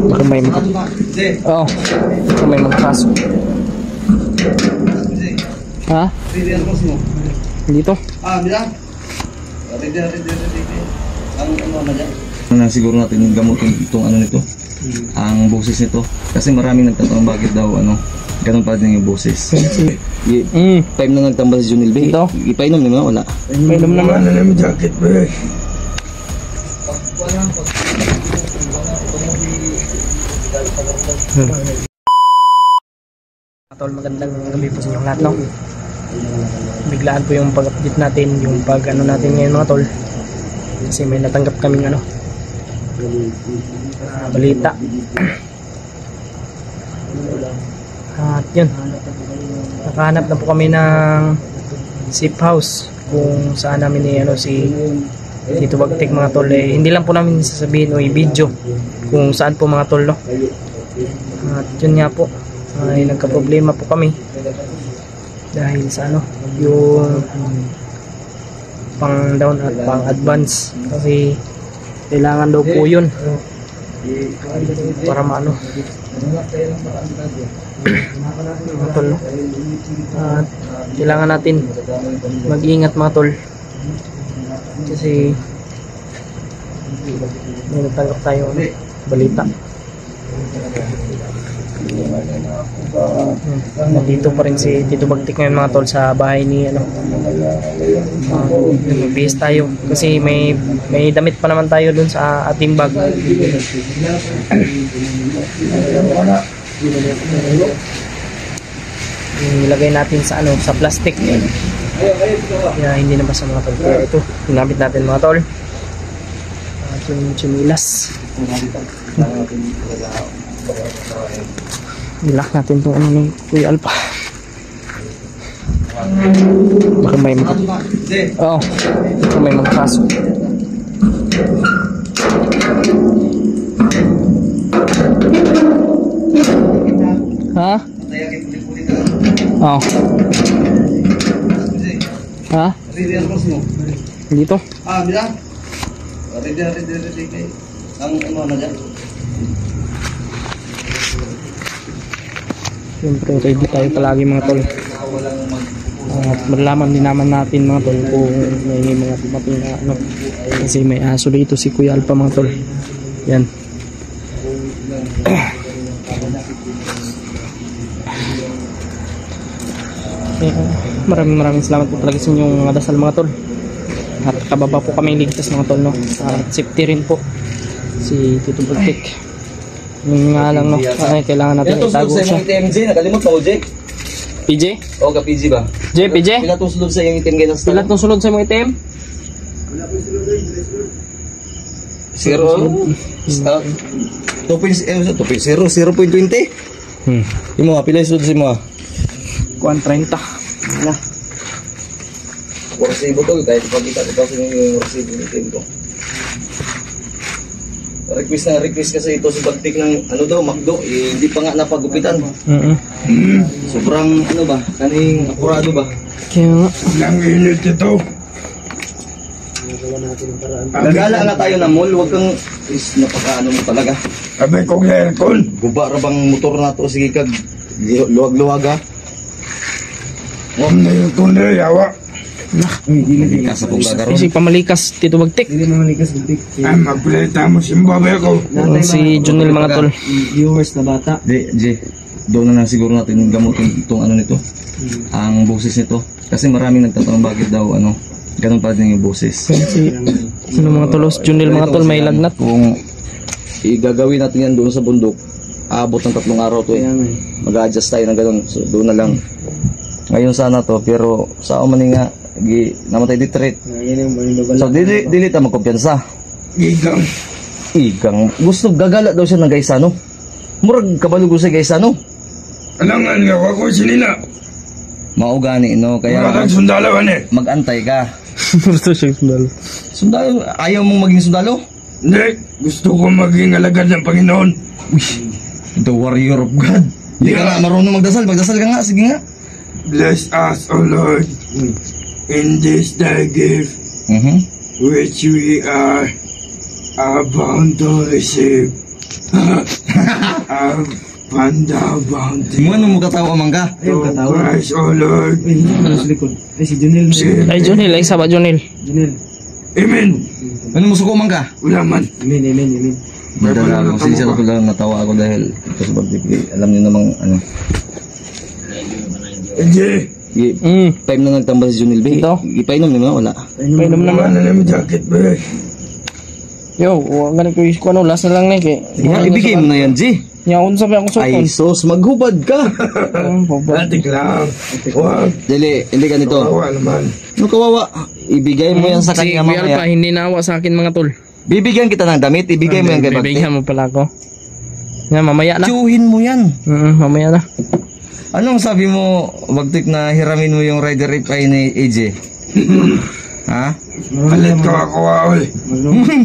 Baka may Oo. Baka may magpasok. Ha? Dito? Bila? Siguro natin yung gamutin itong ano nito, ang boses nito. Kasi maraming nagtatanong bakit daw ganun pa din yung boses. Time na nagtambal si Junil Bay. Ipainom naman wala. Ipainom naman na yung jacket ba. Tol, magandang gabi po sa inyong lahat, no? Biglaan po yung pag-update natin, yung pag-ano natin ngayon mga tol. Kasi may natanggap kaming balita. At yun, nakahanap na po kami ng safe house kung saan namin si Tito Bagtik mga tol. Hindi lang po namin sasabihin o i-video kung saan po mga tol, no? At yun nga po, ay nagka-problema po kami dahil sa yung pang down at pang advance, kasi kailangan daw po yun para maano mga tol, no? At kailangan natin mag-ingat mga tol kasi may natanggap tayo balita. Nandito pa rin si Tito Bagtik ngayon mga tol sa bahay ni magbihis tayo kasi may damit pa naman tayo dun sa ating bag. Ilagay natin sa sa plastic kaya hindi na basta mga tol. Kaya ito ginamit natin mga tol at yung chinilas. Nilak natin itong ni Kuya Alpa. Baka may baka may magpasok. Ha? Ha? Dito? Bila? Ang dyan? Siyempre ready tayo palagi mga tol. At malaman din naman natin mga tol kung may mga dumating na kasi may aso dito si Kuya Alpa mga tol. Yan. Maraming salamat po talaga sa inyong mga dasal mga tol. At kababa po kami ligtas mga tol, no? At safety rin po si Tito Bagtik. Yung nga lang, no? Ay, kailangan natin itago siya. MJ, nakalimot mo, J? PJ? Oo, ka PJ ba? J, PJ? Pila itong sulod sa iyong item ganyan? Pila itong sulod sa iyong item? Zero? 2.0, 0.20? Yung mga, pila yung sulod sa mga? 130. Na. Resibo to, kahit ipagkita ko sa yung resibo ng item ko. Request kasi ito si Bagtik ng McDo, hindi pa nga napagupitan. Sobrang kaning akurado ba? Kaya nga. Lang init ito. Gagala na tayo na mall, wag kang napakaano mo talaga. Sabi ko aircon. Guba ra bang motor na to, sige kag luwag-luwag ha. Huwag na yung tunay, yawa. Hindi ka sa pagkakaroon. Si pamalikas Tito Bagtik. Ay, magpilita mo simbabe ko. Si Junil mga tol. Viewers na bata. J, doon na siguro natin yung gamutin itong nito, ang boses nito. Kasi maraming nagtatanong bakit daw ganun pa din yung boses. Si mga tolos, Junil mga tol, may lagnat. Kung igagawin natin yan doon sa bundok, aabot ng 3 araw to mag-adjust tayo ng ganun. So doon na lang. Ngayon sana to, pero sa umani nga namatay ditreat. So dili ta magkumpiyansa. Igang gusto gagala daw siya ng gaysano. Murag kabalo siya gaysano. Alangan nga ako sinina. Maugani kaya sundalo mag-antay ka. Gusto siya sundalo. Sundalo, ayaw mong maging sundalo? Hindi, gusto ko maging alagad ng Panginoon. The warrior of God. Hindi ka nga marunong magdasal ka nga, sige nga. Bless us, O Lord, in this thy gift, which we are about to receive. Panda bounty. Mo ano mo katawa man ka? Oh Christ, oh Lord. Ay, Junil. Ay, saba, Junil. Amen. Ano mo suko man ka? Wala man. Madala ako. Sinsya ko lang natawa ako dahil ito sa bagay. Alam niyo namang ano. Hindi. Time na nagtambal si Junil Bay. Ito? Ipainom niyo wala. Painom naman. Wala naman jacket ba? Yo, ganun ko yung ano, last na lang na eh. Ibigay mo na yan, G. Yakon sabi ako sa Ay, sos, maghubad ka. Atik lang. Wag. Dili, hindi ka nito. Kawawa naman. Ano kawawa? Ibigay mo yan sa Si kanya Kuya Alpa, mamaya. hindi naawa sa akin mga tol. Bibigyan kita ng damit, ibigay mo yan kay Bagte. Bibigyan mo pala ako. Yan, mamaya na. Tiyuhin mo yan. Mamaya na. Anong sabi mo, Bagtik, na hiramin mo yung rider reply ni AJ? Ha? Palit ka kawawa.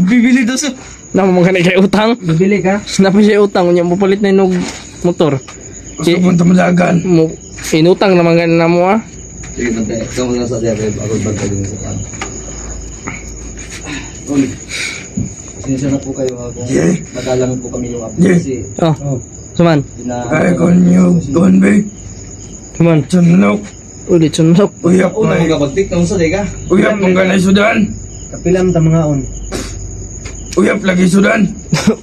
Bibili daw sa... Namo mga kay utang. Bibili ka? Napa siya utang, unya mo palit na yung motor. Gusto punta malagan. Mo inutang naman ganun na mo ah. Sige, ikaw mo lang sa diya, ako bagay din sa pan. Sinsya na po kayo kung Yeah. nagalang po kami yung apo Yeah. kasi Oh. Suman. Ay, kon yung kon ba? Suman. Sunok. Ulit sunok. Uyap una mo. mo ka Bagtik, kamusta di ka? Uyap mo ka na sudan. Kapilam ta mga on. Uyap lagi sudan.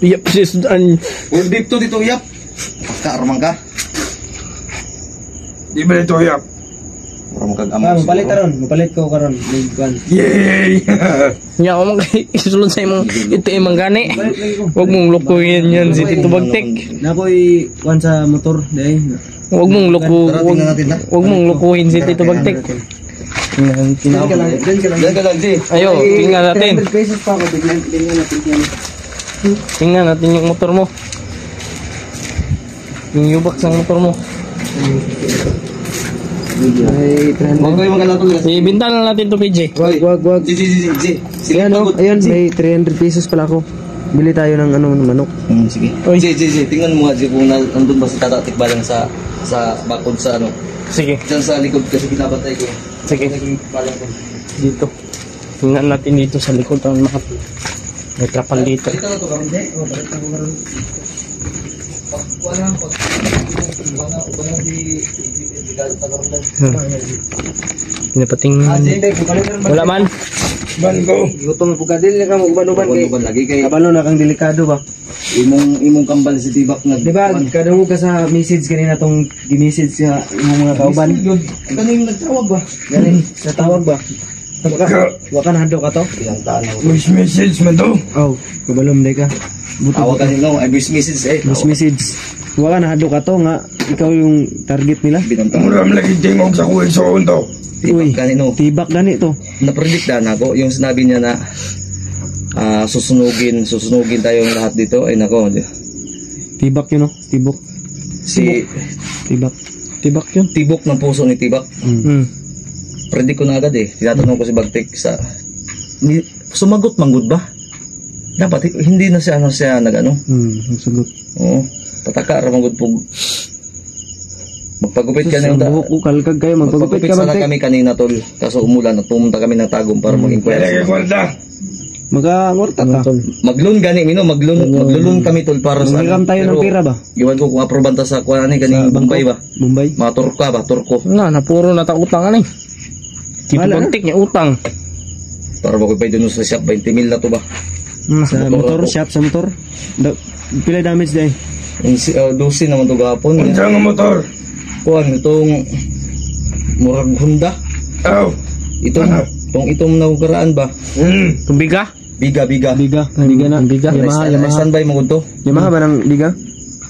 Yep, si Sudan. Dito dito yap. Kaarman ka. Di ba ito uyap? Para kag Ah, amo. mapalit karon, mapalit ko karon. Ligban. Yay! Nya ako mga isulod sa imong ito imong gani. Huwag mong lukuhin yan si Tito Bagtik. Nakoy kuan sa motor dai. Huwag mong Tara, tingnan natin na. Huwag mong lukuhin si Tito Bagtik. Diyan ka lang, diyan ka lang. Diyan ka lang, G. Ayo, tingnan natin. 300 pesos pa ako bigyan natin yan. Tingnan natin yung motor mo. Yung U-box ng motor mo. Ay, 300. Huwag kayo magalato kasi. Ibinta na natin to PJ. Wag. G. Sige, Ayan, pagod. ayun, may 300 pesos pala ako. Bili tayo ng ano, manok. Sige. Oy. G, tingnan mo nga, G, kung nandun ba si Tata Tikbalang sa bakod sa ano. Sige, Diyan sa likod kasi binabantay ko. sige. Balang ko. Dito. Tingnan natin dito sa likod ang mga may trapal dito. Dito na to, karon. Oo, balik na ko karon. Wala Pinapating... Wala man. Ban ko. Gutom po ka, dili ka mo uban-uban kay. lagi kay Kabalo na kang delikado ba? imong kambal si Tibak na. Di ba, kadungog ka sa message kanina tong gi-message sa imong mga kauban. Kaning nagtawag ba? Gani, sa tawag ba? Waka na hadok ka to? Ilang taan ako. Voice message man to. Oh, kabalom day ka. Tawag ka nino, ay voice message eh. Mas message. Waka na hadok ka to nga ikaw yung target nila. Binantang. Muram lagi tingog sa kuwag sa to. Uy, Tibak ka nino. tibak gani to. Na-predict na ako yung sinabi niya na susunugin tayong lahat dito. Ay nako. Tibak yun, no? Tibok. Si Tibak. Tibak yun. Tibok ng puso ni Tibak. Predict ko na agad eh. Tinatanong ko si Bagtik sa sumagot manggod ba? Dapat hindi na siya nag-ano. Sagot. Oo. Pataka ra manggod pug magpagupit ka na yung Buhok ko, kalkag kayo. Magpagupit ka sana ba? kami kanina tol. Kaso umulan at pumunta kami ng Tagum para Lagi mag-inquire. kwarta. Mag-angorta ka. Maglun gani mino, maglulun kami tol para sa Mangiram tayo ng pera ba? Iwan ko kung aproban ta sa kuan ani kaning Bombay ba. Bombay? Mga Turko ba, Turko. Na puro na ta utang ani. Tito Wala na. Bagtik niya utang. Para ba ko pay dun sa shop 20,000 na to ba. Sa Motor motor, ako. shop sa motor. Pila damage day? Yung 12 naman to gahapon. Unsa nga motor? Kuan itong murag Honda. Aw. Itong naugaraan ba? Tumbiga? Biga. Biga. Biga na. Biga. Yamaha. Standby mo to. Yamaha ba ng biga?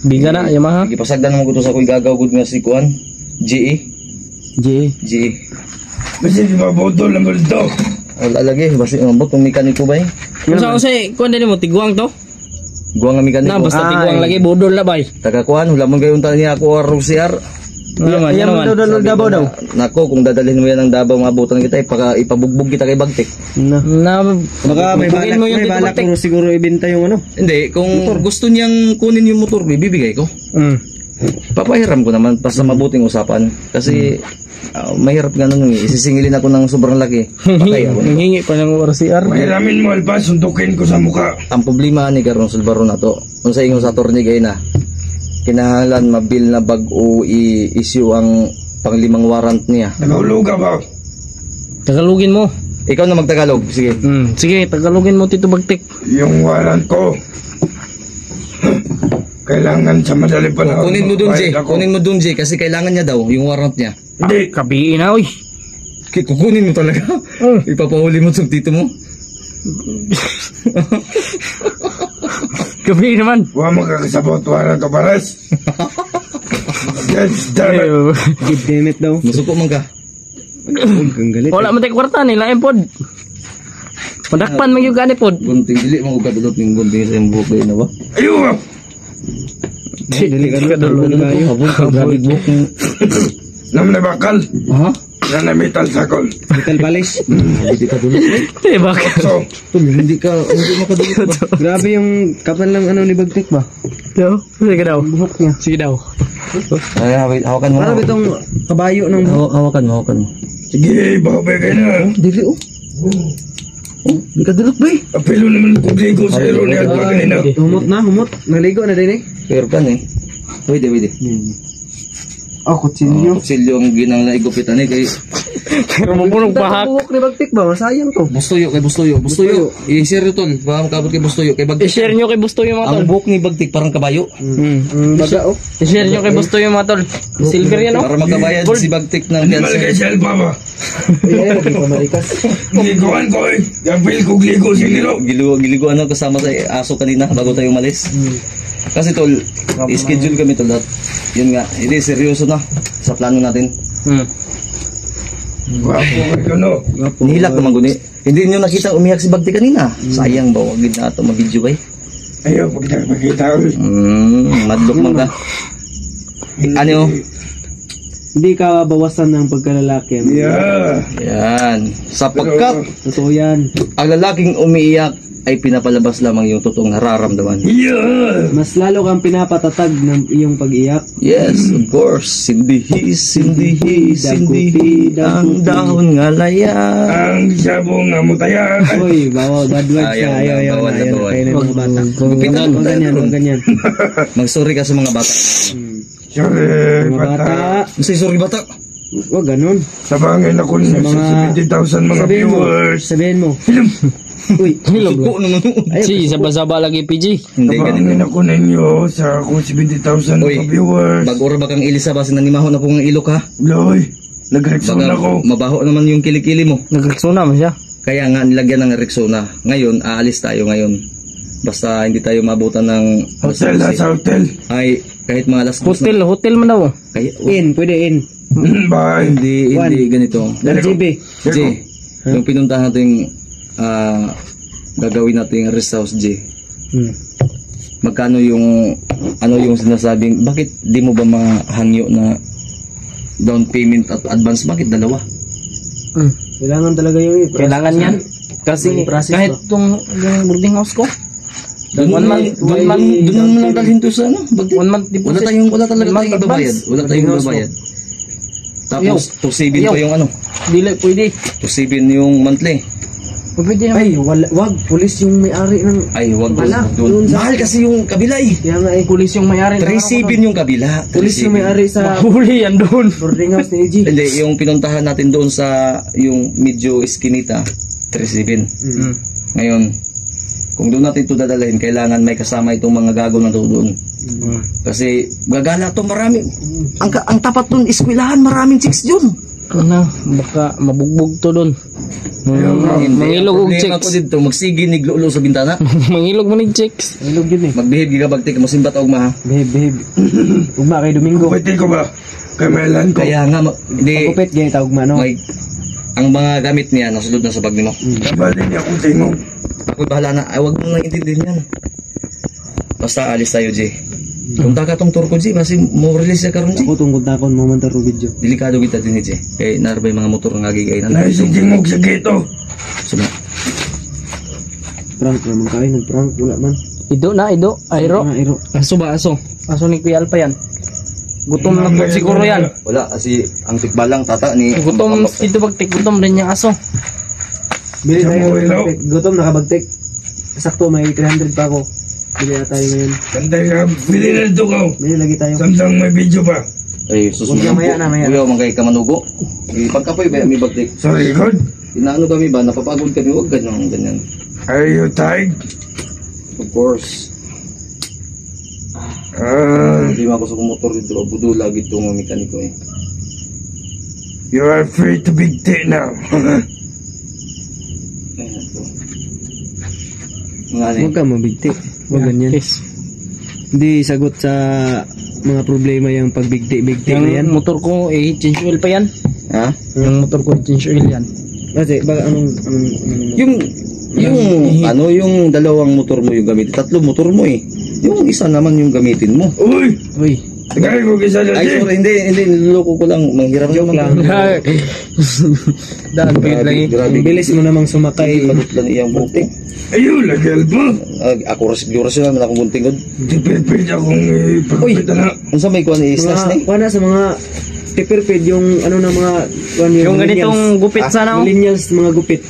Biga na, Yamaha. Gipasagdan mo to sa kuy gagaw gud nga si kuan. GE. GA. Kasi di ba bodol ang dito? Wala lagi basi ambot kung mekaniko ba eh. Kung sa kasi, kuwan din mo, tiguang to? Guang nga mekaniko. Na, basta Ay. tiguang lagi, budol na bay. Taga kuan wala man gayon ta niya ako aro CR. Ano Yan mo daw Davao daw. Nako kung dadalhin mo yan ng Davao maabutan kita ipabugbog kita kay Bagtik. Na. Na, Baka may bugin balak, mo yung may Tito balak Bagtik. mo siguro ibenta yung ano. Hindi kung gusto niyang kunin yung motor bibigay ko. papahiram ko naman para sa mabuting usapan. Kasi mahirap ganun isisingilin ako ng sobrang laki. Patay ako. Nanghingi pa ng RCR. Mahiramin mo alpas, suntukin ko sa muka. Ang problema ni Karon Sulbaro na to, kung sa ingon sa attorney gay na, kinahanglan mabil na bag-o i-issue ang panglimang warrant niya. Nakauluga ba? Tagalogin mo. Ikaw na magtagalog, sige. Sige, tagalogin mo Tito Bagtik. Yung warrant ko. Kailangan sa madali panahon. Kunin mo dun, Jay. magbayad ako. Kunin mo dun, Jay, kasi kailangan niya daw yung warrant niya. Hindi. Kabiin na, uy. Kukunin mo talaga. Ipapahuli mo sa tito mo. Kabiin naman. Huwag makakasabot warrant ka pares. Yes, damn it. Give damn it daw. Masuko man ka. Huwag kang galit. Wala man tayo kwarta nila, pod. Padakpan magyug gani pod. Gunting, dili mo kadulot ng gunting sa iyong buhok kayo na ba? Ayaw! Dali ka na. Habong ka, grabe buhok mo. Nam na bakal. Ha? Na metal sakol. Metal polish. Hindi ka dulot. Eh, baka. So, Hindi makadulot ba? Grabe yung kapal lang ni Bagtik ba? Daw, sige daw. Buhok niya. Sige daw. Ay, hawakan mo. Parang itong kabayo ng buhok. Hawakan mo. sige, babay kayo na. Dili, oh. Hindi ka dulot ba eh? Apelo naman kung ligo sa iro ni Alba kanina. Humot. Naligo na din eh. Pero kan eh. Pwede. Oh, kutsilyo. Kutsilyo ang ginang naigupitan eh kay Pero mabunog pahak. Buhok ni Bagtik ba? Masayang to. Bustoyo. I-share ito. Baka makabot kay Bustoyo. Kay Bagtik. I-share nyo kay Busto yung mga tol. Ang buhok ni Bagtik parang kabayo. Baga oh. I-share nyo kay Busto yung mga tol. Silver yan, oh. Para makabayad si Bagtik ng Hindi malagay cancer. si Alba ba? Ay, hindi pa marikas. Liguan ko eh. Gapil ko ligo si Lilo. Giligo kasama sa aso kanina bago tayo umalis. Kasi tol, schedule kami tol dat. Yun nga, hindi seryoso na sa plano natin. Wapo ka no. Nihilak naman guni. Hindi niyo nakita umiyak si Bagtik kanina. Sayang ba wag na ato ma-video kay. Ayaw, pagkakita ko. Madlok man ka. Ano? Hindi ka bawasan ng pagkalalaki. Yeah. Yan. Sapagkat Totoo yan. ang lalaking umiiyak ay pinapalabas lamang yung totoong nararamdaman. Yeah. Mas lalo kang pinapatatag ng iyong pag-iyak. Yes, of course. Sindihis, ang dahon nga laya. Ang sabong nga mutaya. Uy, bawal, bad words Ayaw na. na, Ayaw bawal na. na, bawal. Kayo na yung mga bata. Gupitan mo Huwag tayo, ganyan, bro. huwag ganyan. Mag-sorry ka sa mga bata. Sorry, Mga bata. bata, Say sorry bata. huwag ganun. Sabangin ako sa mga- 70,000 mga Sabihin mo, viewers. sabihin mo. Uy, Suko naman. Si, saba-saba lagi PG. Hindi ganito. Sabangin ako ninyo sa akong 70,000 Uy, mga viewers. Bag-ora ba kang ilisa ba sinanimahon na po ng ilok ha? Loy, nag-reaction Baga ako. mabaho naman yung kilikili mo. Nagreksona mo siya. Kaya nga nilagyan ng Rexona. Ngayon, aalis tayo ngayon. Basta hindi tayo mabutan ng Hotel ha, sa hotel. ay kahit mga alas 2 na. Hotel mo daw. Kaya, pwede in. Bye. hindi ganito. 1GB. J, yung pinuntahan nating gagawin nating rest house J. Magkano yung ano yung sinasabing bakit di mo ba mahangyo na down payment at advance, bakit dalawa? Kailangan talaga yung Kailangan yan. Kasi May process kahit yung boarding house ko, Doon lang dalhin to sa ano, bagti. 1 month deposit. Wala talaga tayong ibabayad. Wala tayong ibabayad. Tapos, 2.7 pa yung ano, Dili, pwede. 2.7 yung monthly. Pwede naman. Ay, wag. Pulis yung may-ari ng... Ay, wag Wala. doon. Doon sa- Mahal kasi yung kabila eh. Kaya nga eh. Pulis yung may-ari. 3.7 yung kabila. Pulis yung 3.7. may-ari sa Huli yan doon. boarding house ni EG. Hindi, yung pinuntahan natin doon sa yung medyo eskinita, 3.7. Ngayon, kung doon natin ito dadalhin, kailangan may kasama itong mga gago na doon. Kasi gagala to marami. Ang tapat doon, eskwelahan, maraming chicks yun. Ano, baka mabugbog to doon. Mangilog og Problema chicks. ko dito, magsigi niglulo sa bintana. Mangilog mo ng chicks. Ilog yun eh. Magbehave giga bagtik mo simbat og ma. Behave. Ugma kay Domingo. Pwede ko ba? Kailan ko? Kaya nga hindi Pagkupit, ganyan tawag ma, no? may ang mga gamit niya nasulod na sa bag nimo. Kabali niya akong tingog. Ako bahala na. Ay wag mo nang intindihin yan. Basta alis tayo, J. Punta ka tong tour ko, J. Kasi mo release ka karon, J. Ako tungkol takon mo man taro video. Delikado kita din, J. Kay narbay mga motor nga gigay na. Naising tingog sa gito. Suma. Prank naman kayo, nag-prank, wala man. Ido na, ido. Ayro. Iro. Aso ba, aso? Aso ni Kuya Alpa yan. Gutom na po siguro yan. Wala, kasi ang tikbalang tata ni... Gutom si Tito Bagtik, gutom rin yung aso. Bili tayo Samuel, ng bagtik. Gutom, nakabagtik. Sakto, may 300 pa ako. Bili na tayo ngayon. Santay ka, pili na ito ka. Bili lagi tayo. Samtang may video pa. Ay, susunod Huwag na, maya na. Kuya, magkay ka manugo. Pagkapoy ba, may bagtik. Sorry, God. Inaano kami ba, napapagod kami, huwag ganyan. Are you tired? Of course. Hindi mo ako sa kumotor dito, budo lagi itong mekaniko eh. You are free to big tea now. Ayan ito. Mga ano Huwag ka mabigtik. Huwag ganyan. Yes. Hindi sagot sa mga problema yung pagbigtik-bigtik na yan. Yung motor ko, change oil pa yan. ha? Yung motor ko, change oil yan. Kasi, baka anong Yung dalawang motor mo yung gamitin, tatlo motor mo eh. Yung isa naman yung gamitin mo. Uy! Uy. Tagay ko kisa na Ay, sorry, hindi, niloloko ko lang. Manghirap Joke lang. Daan po yun lagi. Grabe. ang bilis mo namang sumakay. Lagot lang iyang butik. Ayun, lagal pa. Ako rasig naman akong guntingod. Tipid akong ipagpita na. Kung sa may kuha ni Islas Mga, ni? kuha na sa mga tipirpid yung ano ng mga Yung ganitong gupit sana. millennials, mga gupit.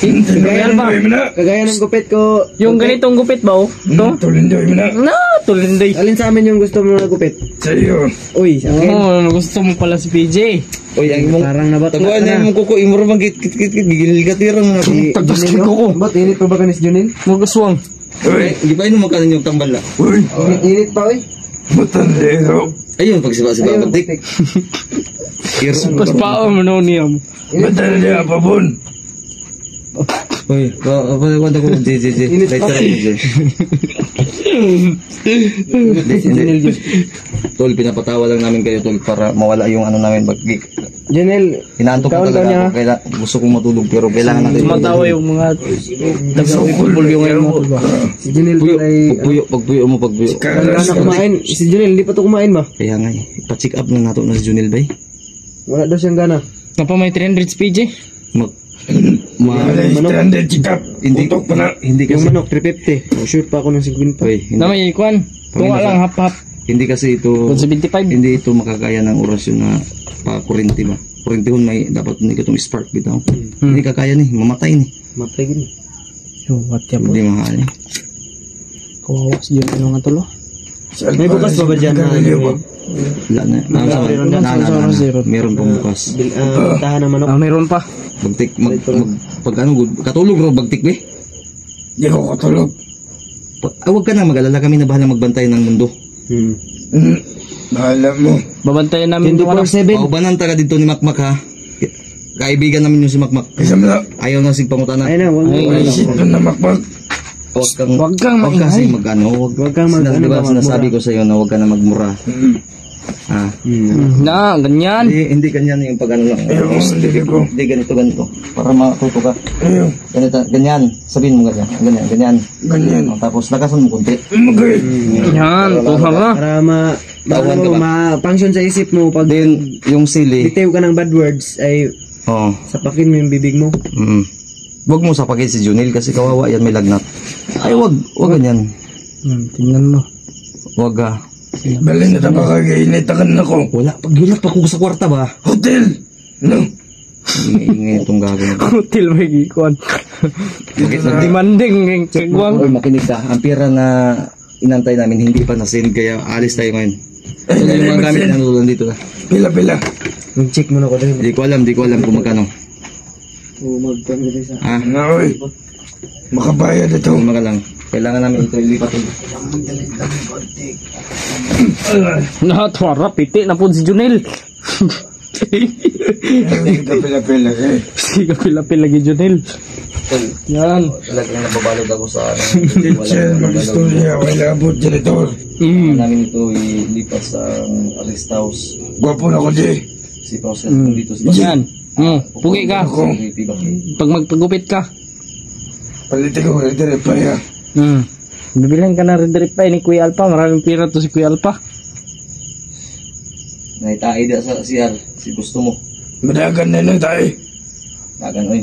Kagaya ba? Kagaya ng gupit ko. Yung ganitong gupit ba oh? Ito? Tulindoy mo na. Na, tulinday. Alin sa amin yung gusto mo na gupit? Sa'yo. Uy, sa akin. Oh, gusto mo pala si PJ. Oy, ang imong... Parang nabatla Taguan ka na na. imong kuko, imong ramang gigil ka tirang na. Si Tagas Junil, ko ko. oh. Ba't init pa ba kanis Junil? Magaswang. Uy! Hindi pa inom magkanan yung tambal na. Uy! Init pa, uy. Matandero! Ayun, pagsiba-siba Ayun, batik. Pas pao mo no niya mo. Matandero pa bon! Oy, wala ko JJ. Init pa. Tol, pinapatawa lang namin kayo tol para mawala yung ano namin baggi. Junil, Inaantok ko Kaon ka talaga niya. ako. Gusto kong matulog pero kailangan natin. Tumatawa yung mga taga-ipulbul yung ngayon mga tulba. si Junil Pagpuyo, ay... pagpuyo mo, pagpuyo. Wala na kumain. Si Junil, hindi pa to kumain ba? Kaya nga eh, pa-check up na nato na si Junil bay. Wala daw siyang gana. Napa may 300 PJ? Mag... Ma... Alay, stranded chikap! Hindi, Putok pa na! hindi Yung kasi... manok, 350. Shoot pa ako ng 50. Oy, hindi, Na may ikuan. Tunga lang hap-hap. hindi kasi ito... Kung 75. Hindi ito makakaya ng orasyon na pa-kurente ba? Kurente hun may dapat hindi itong spark bitaw. Hindi kakaya ni, mamatay ni. Matay gini. Yung what yan po. Hindi mahal. Kawawa si Jun yung mga tulo. May bukas pa ba dyan na ano? Wala na. Meron pang bukas. Tahan ng manok. Ah, mayroon pa. Bagtik, pag ano, katulog ro, bagtik be. Di ko katulog. Huwag ka na mag-alala, kami na bahala magbantay ng mundo. Bahala mo. Babantayan namin ito ano. 24/7. Paubanan taga dito ni Makmak ha. Kaibigan namin yung si Makmak. Isa mo na. Ayaw na sigpangutana. Ayun na, wag Ay, Shit mo na makmak. Huwag kang Huwag kang kasi maingay. mag-ano. Huwag kang mag- Diba, ano ba, sinasabi ko sa iyo na huwag ka na magmura. Ah. Na, ganyan. Hindi ganyan yung pag ano lang. Ayun, hindi ko. Hindi ganito. Para matuto ka. Ayun, Ganyan. Sabihin mo ganyan. Ganyan. ganyan. Tapos lakasan mo kunti. Magay. Yan, tuha ka. Para Tawan ka ba? ma-function sa isip mo pag Then, yung sili. bitiw ka ng bad words ay Oo. sapakin mo yung bibig mo. Huwag mo sapakin si Junil kasi kawawa yan may lagnat. Ay, wag ganyan. Tingnan mo. Wag ka. Balin na taba kagainitakan na ko. Wala, pagyulat pa ko sa kwarta ba? Hotel! No? Ingay itong gagawin. Hotel may gikuan. Bakit Demanding yung kagwang. Oy, makinig ka. Ang pera na inantay namin hindi pa na-send kaya alis tayo ngayon. So, yung mga gamit na nandun dito na. Pila. Mag-check mo na ko din. Di ko alam kung magkano. O mag-panggabi sa... Ah, Na, oy. Makabayad ito. kung lang. Kailangan namin ito ilipat. Natwara, piti na po si Junel. Pila eh. Sige, pila-pila lagi Junel. Yan. Talagang nababalog ako sa Kitchen, mag-istorya, wala abot, janitor. namin ito ilipat sa rest house. Gwapo na ko di. Si Pauset dito si Yan. Pugi ka. Ako. Pag magpagupit ka. Palitin ko rin dire pa ya. Bibilhan ka na rin pa ni Kuya Alpa. Maraming pira to si Kuya Alpa. Naitae dia sa CR. Si gusto mo. Madagan na lang tayo. Nagan oy.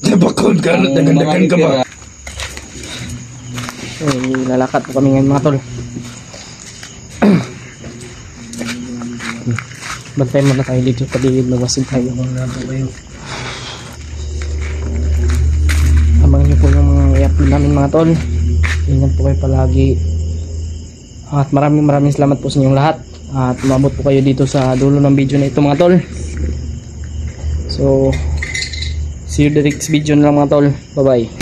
Napakod ka na, dagan ka ba? Lalakad po kami ngayon mga tol. bantay muna tayo dito sa paligid, magwasid tayo. Abangan nyo po yung mga i-upload namin mga tol. Ingat po kayo palagi. At maraming salamat po sa inyong lahat. At umabot po kayo dito sa dulo ng video na ito mga tol. So see you the next video na lang mga tol. Bye bye.